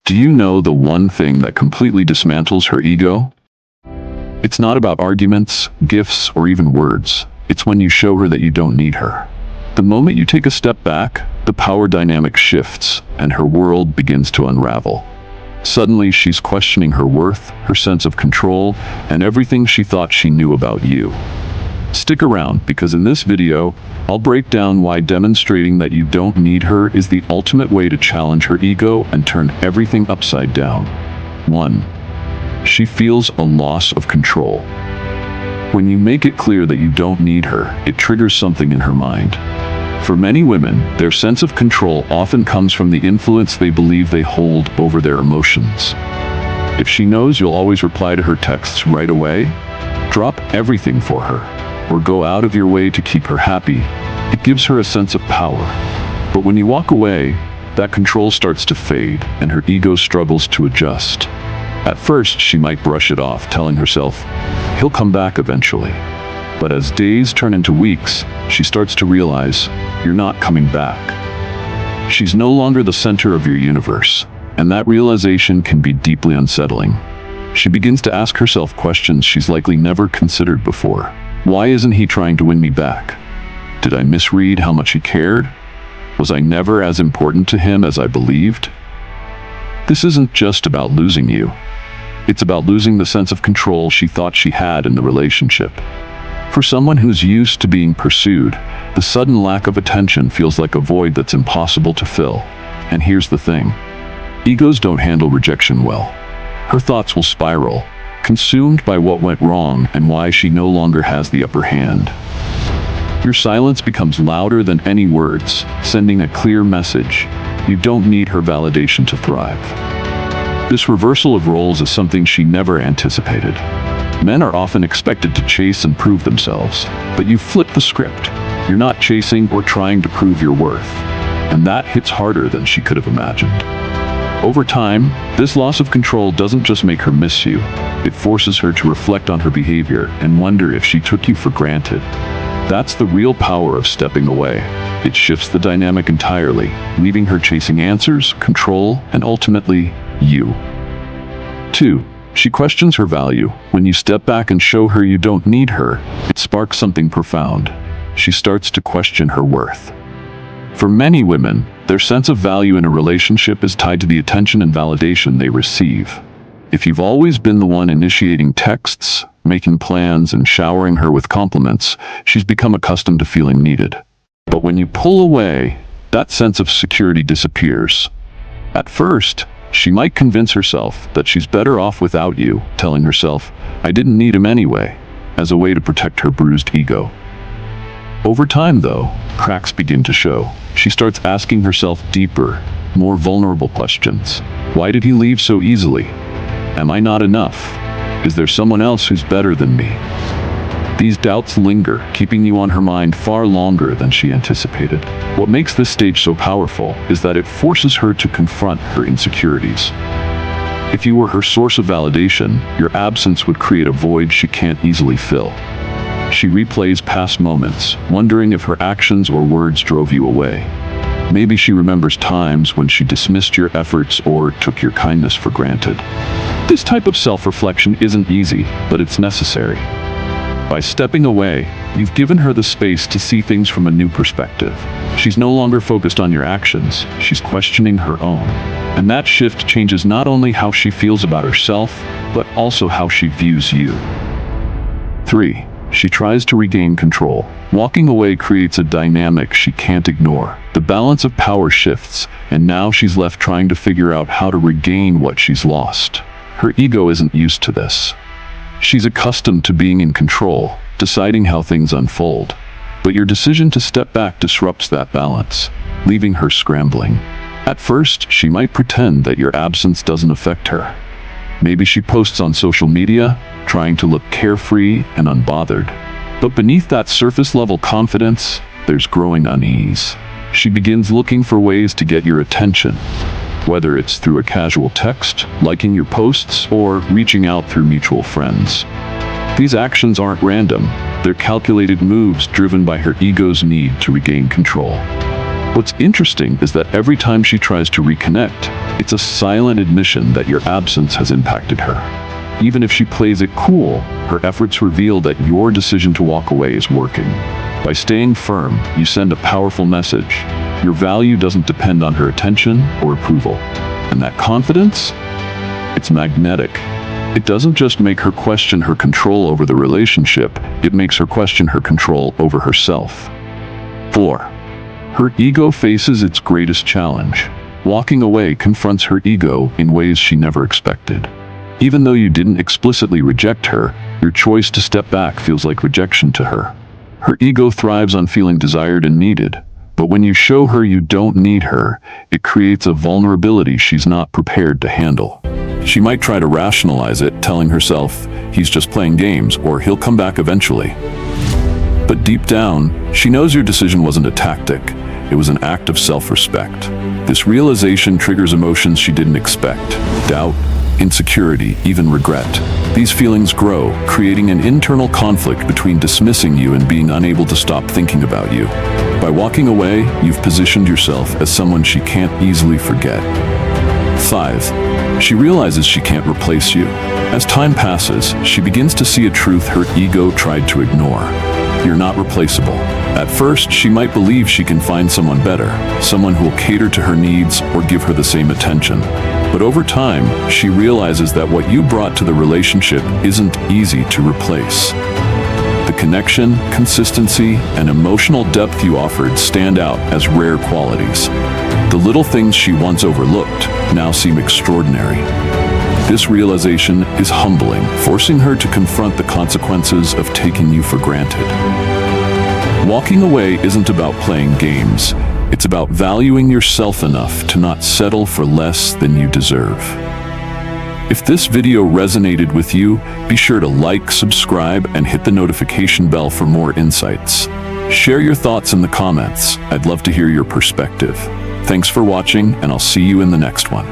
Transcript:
Do you know the one thing that completely dismantles her ego? It's not about arguments, gifts, or even words. It's when you show her that you don't need her. The moment you take a step back, the power dynamic shifts, and her world begins to unravel. Suddenly, she's questioning her worth, her sense of control, and everything she thought she knew about you. Stick around, because in this video, I'll break down why demonstrating that you don't need her is the ultimate way to challenge her ego and turn everything upside down. 1. She feels a loss of control. When you make it clear that you don't need her, it triggers something in her mind. For many women, their sense of control often comes from the influence they believe they hold over their emotions. If she knows you'll always reply to her texts right away, drop everything for her, or go out of your way to keep her happy, it gives her a sense of power. But when you walk away, that control starts to fade, and her ego struggles to adjust. At first, she might brush it off, telling herself, "He'll come back eventually." But as days turn into weeks, she starts to realize, you're not coming back. She's no longer the center of your universe, and that realization can be deeply unsettling. She begins to ask herself questions she's likely never considered before. Why isn't he trying to win me back? Did I misread how much he cared? Was I never as important to him as I believed? This isn't just about losing you. It's about losing the sense of control she thought she had in the relationship. For someone who's used to being pursued, the sudden lack of attention feels like a void that's impossible to fill. And here's the thing. Egos don't handle rejection well. Her thoughts will spiral, consumed by what went wrong and why she no longer has the upper hand. Your silence becomes louder than any words, sending a clear message. You don't need her validation to thrive. This reversal of roles is something she never anticipated. Men are often expected to chase and prove themselves, but you flip the script. You're not chasing or trying to prove your worth, and that hits harder than she could have imagined. Over time, this loss of control doesn't just make her miss you, it forces her to reflect on her behavior and wonder if she took you for granted. That's the real power of stepping away. It shifts the dynamic entirely, leaving her chasing answers, control, and ultimately, you. 2. She questions her value. When you step back and show her you don't need her, it sparks something profound. She starts to question her worth. For many women, their sense of value in a relationship is tied to the attention and validation they receive. If you've always been the one initiating texts, making plans, and showering her with compliments, she's become accustomed to feeling needed. But when you pull away, that sense of security disappears. At first, she might convince herself that she's better off without you, telling herself, "I didn't need him anyway," as a way to protect her bruised ego. Over time, though, cracks begin to show. She starts asking herself deeper, more vulnerable questions. Why did he leave so easily? Am I not enough? Is there someone else who's better than me? These doubts linger, keeping you on her mind far longer than she anticipated. What makes this stage so powerful is that it forces her to confront her insecurities. If you were her source of validation, your absence would create a void she can't easily fill. She replays past moments, wondering if her actions or words drove you away. Maybe she remembers times when she dismissed your efforts or took your kindness for granted. This type of self-reflection isn't easy, but it's necessary. By stepping away, you've given her the space to see things from a new perspective. She's no longer focused on your actions, she's questioning her own. And that shift changes not only how she feels about herself, but also how she views you. 3. She tries to regain control. Walking away creates a dynamic she can't ignore. The balance of power shifts, and now she's left trying to figure out how to regain what she's lost. Her ego isn't used to this. She's accustomed to being in control, deciding how things unfold. But your decision to step back disrupts that balance, leaving her scrambling. At first, she might pretend that your absence doesn't affect her. Maybe she posts on social media, trying to look carefree and unbothered. But beneath that surface-level confidence, there's growing unease. She begins looking for ways to get your attention, whether it's through a casual text, liking your posts, or reaching out through mutual friends. These actions aren't random. They're calculated moves driven by her ego's need to regain control. What's interesting is that every time she tries to reconnect, It's a silent admission that your absence has impacted her. Even if she plays it cool, her efforts reveal that your decision to walk away is working. By staying firm, you send a powerful message. Your value doesn't depend on her attention or approval. And that confidence? It's magnetic. It doesn't just make her question her control over the relationship, it makes her question her control over herself. 4. Her ego faces its greatest challenge. Walking away confronts her ego in ways she never expected. Even though you didn't explicitly reject her, your choice to step back feels like rejection to her. Her ego thrives on feeling desired and needed, but when you show her you don't need her, it creates a vulnerability she's not prepared to handle. She might try to rationalize it, telling herself, he's just playing games, or he'll come back eventually. But deep down, she knows your decision wasn't a tactic. It was an act of self-respect. This realization triggers emotions she didn't expect: doubt, insecurity, even regret. These feelings grow, creating an internal conflict between dismissing you and being unable to stop thinking about you. By walking away, you've positioned yourself as someone she can't easily forget. 5. She realizes she can't replace you. As time passes, she begins to see a truth her ego tried to ignore. You're not replaceable. At first, she might believe she can find someone better, someone who will cater to her needs or give her the same attention. But over time, she realizes that what you brought to the relationship isn't easy to replace. The connection, consistency, and emotional depth you offered stand out as rare qualities. The little things she once overlooked now seem extraordinary. This realization is humbling, forcing her to confront the consequences of taking you for granted. Walking away isn't about playing games. It's about valuing yourself enough to not settle for less than you deserve. If this video resonated with you, be sure to like, subscribe, and hit the notification bell for more insights. Share your thoughts in the comments. I'd love to hear your perspective. Thanks for watching, and I'll see you in the next one.